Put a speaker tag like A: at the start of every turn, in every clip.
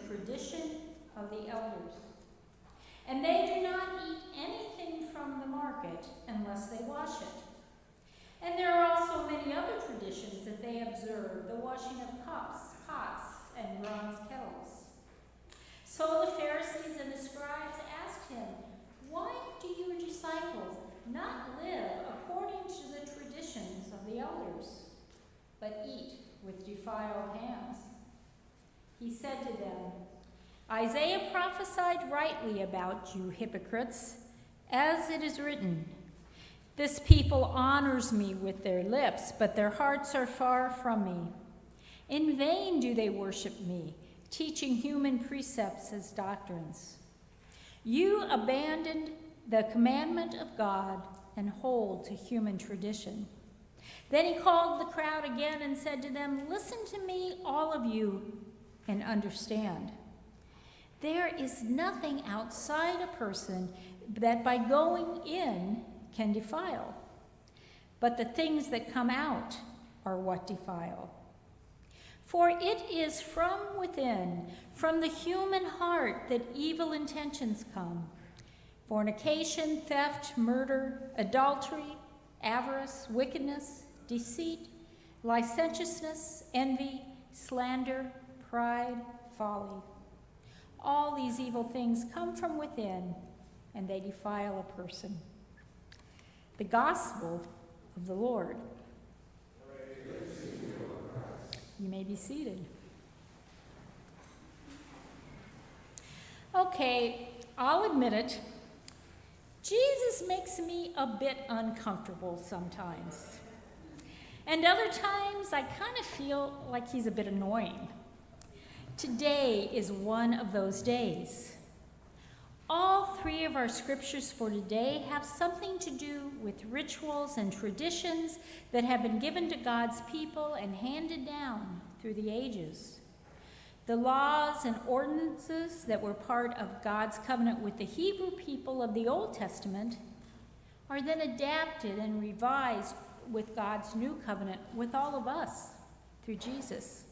A: tradition of the elders. And they do not eat anything from the market unless they wash it. And there are also many other traditions that they observe, the washing of cups, pots, and bronze kettles. So the Pharisees and the scribes asked him, "Why do your disciples not live according to the traditions of the elders, but eat with defiled hands?" He said to them, "Isaiah prophesied rightly about you hypocrites, as it is written, 'This people honors me with their lips, but their hearts are far from me. In vain do they worship me, teaching human precepts as doctrines. You abandoned the commandment of God and hold to human tradition.'" Then he called the crowd again and said to them, "Listen to me, all of you, and understand. There is nothing outside a person that by going in can defile, but the things that come out are what defile. For it is from within, from the human heart, that evil intentions come: fornication, theft, murder, adultery, avarice, wickedness, deceit, licentiousness, envy, slander, pride, folly. All these evil things come from within, and they defile a person." The Gospel of the Lord. You may be seated. Okay, I'll admit it. Jesus makes me a bit uncomfortable sometimes. And other times I kind of feel like he's a bit annoying. Today is one of those days. All three of our scriptures for today have something to do with rituals and traditions that have been given to God's people and handed down through the ages. The laws and ordinances that were part of God's covenant with the Hebrew people of the Old Testament are then adapted and revised with God's new covenant with all of us through Jesus.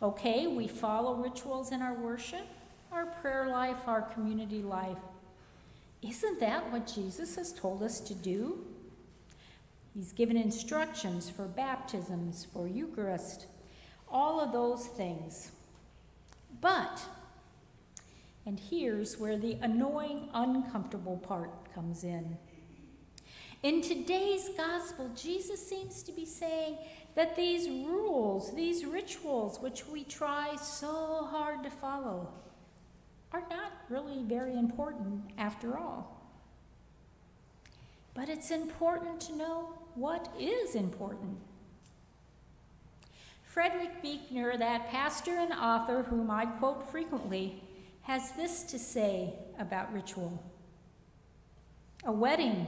A: Okay, we follow rituals in our worship, our prayer life, our community life. Isn't that what Jesus has told us to do? He's given instructions for baptisms, for Eucharist, all of those things. But, and here's where the annoying, uncomfortable part comes in. In today's gospel, Jesus seems to be saying that these rules, these rituals, which we try so hard to follow, are not really very important after all. But it's important to know what is important. Frederick Buechner, that pastor and author whom I quote frequently, has this to say about ritual. A wedding,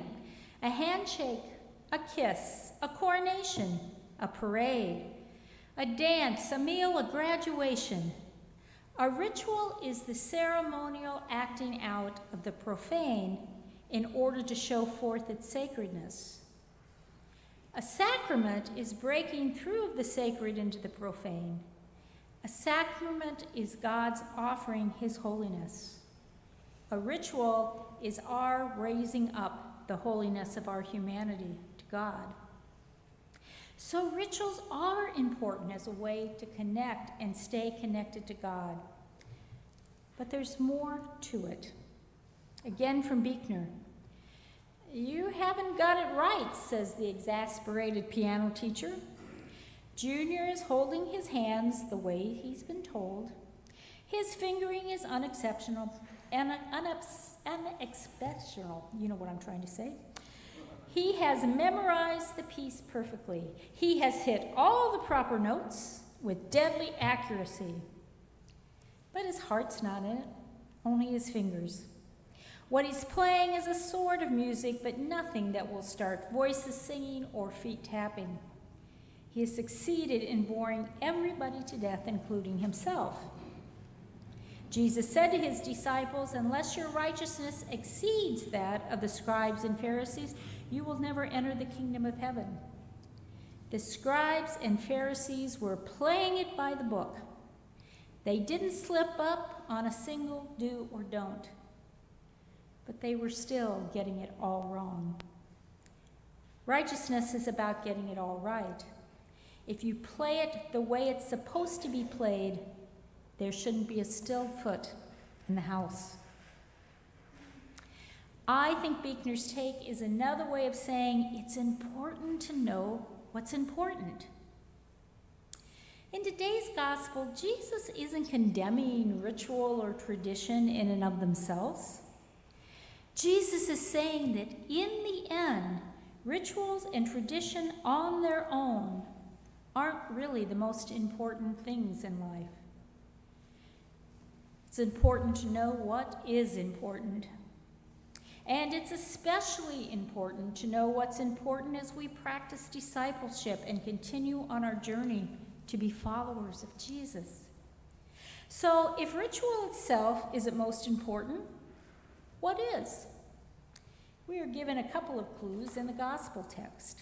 A: a handshake, a kiss, a coronation, a parade, a dance, a meal, a graduation. A ritual is the ceremonial acting out of the profane in order to show forth its sacredness. A sacrament is breaking through of the sacred into the profane. A sacrament is God's offering his holiness. A ritual is our raising up the holiness of our humanity to God. So rituals are important as a way to connect and stay connected to God. But there's more to it. Again from Buechner. "You haven't got it right," says the exasperated piano teacher. Junior is holding his hands the way he's been told. His fingering is unexceptional and unexceptional. You know what I'm trying to say. He has memorized the piece perfectly. He has hit all the proper notes with deadly accuracy. But his heart's not in it, only his fingers. What he's playing is a sort of music, but nothing that will start voices singing or feet tapping. He has succeeded in boring everybody to death, including himself. Jesus said to his disciples, "Unless your righteousness exceeds that of the scribes and Pharisees, you will never enter the kingdom of heaven." The scribes and Pharisees were playing it by the book. They didn't slip up on a single do or don't, but they were still getting it all wrong. Righteousness is about getting it all right. If you play it the way it's supposed to be played, there shouldn't be a still foot in the house. I think Buechner's take is another way of saying it's important to know what's important. In today's gospel, Jesus isn't condemning ritual or tradition in and of themselves. Jesus is saying that in the end, rituals and tradition on their own aren't really the most important things in life. It's important to know what is important. And it's especially important to know what's important as we practice discipleship and continue on our journey to be followers of Jesus. So if ritual itself isn't most important, what is? We are given a couple of clues in the gospel text.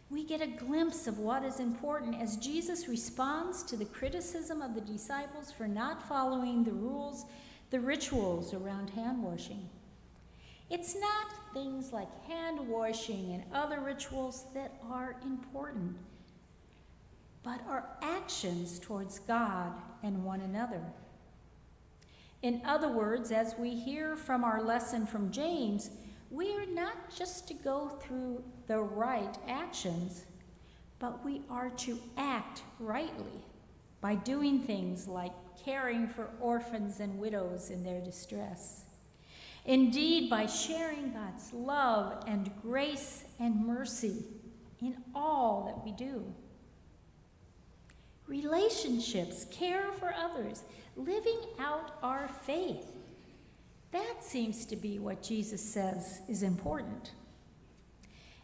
A: We get a glimpse of what is important as Jesus responds to the criticism of the disciples for not following the rules, the rituals around hand washing. It's not things like hand washing and other rituals that are important, but our actions towards God and one another. In other words, as we hear from our lesson from James, we are not just to go through the right actions, but we are to act rightly by doing things like caring for orphans and widows in their distress. Indeed, by sharing God's love and grace and mercy in all that we do. Relationships, care for others, living out our faith. That seems to be what Jesus says is important.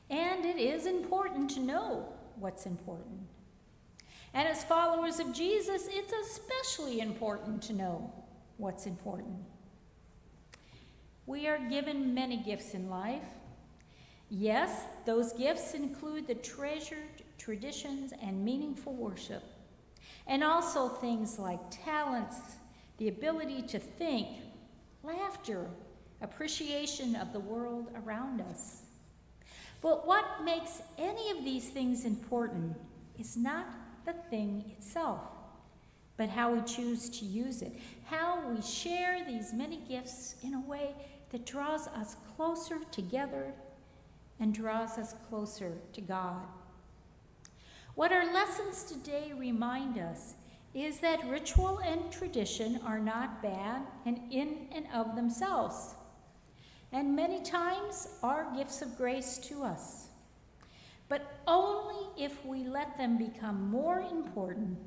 A: And it is important to know what's important. And as followers of Jesus, it's especially important to know what's important. We are given many gifts in life. Yes, those gifts include the treasured traditions and meaningful worship, and also things like talents, the ability to think, laughter, appreciation of the world around us. But what makes any of these things important is not the thing itself, but how we choose to use it, how we share these many gifts in a way that draws us closer together and draws us closer to God. What our lessons today remind us is that ritual and tradition are not bad and in and of themselves, and many times are gifts of grace to us, but only if we let them become more important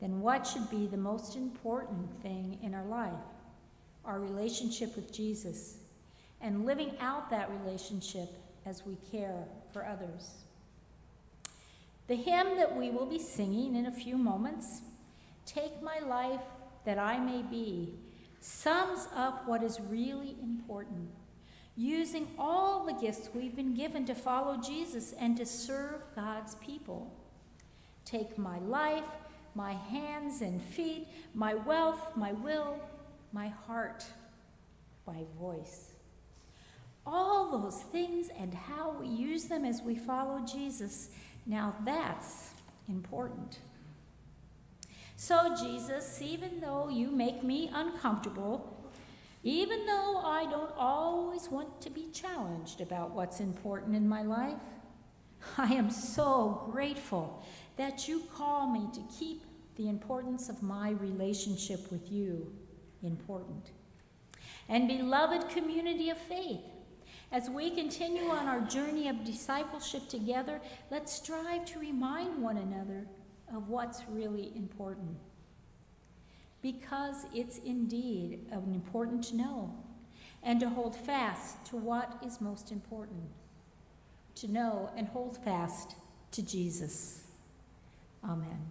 A: than what should be the most important thing in our life, our relationship with Jesus, and living out that relationship as we care for others. The hymn that we will be singing in a few moments, "Take My Life That I May Be," sums up what is really important, using all the gifts we've been given to follow Jesus and to serve God's people. Take my life, my hands and feet, my wealth, my will, my heart, my voice. All those things and how we use them as we follow Jesus, now that's important. So Jesus, even though you make me uncomfortable, even though I don't always want to be challenged about what's important in my life, I am so grateful that you call me to keep the importance of my relationship with you important. And beloved community of faith, as we continue on our journey of discipleship together, let's strive to remind one another of what's really important. Because it's indeed important to know and to hold fast to what is most important. To know and hold fast to Jesus. Amen.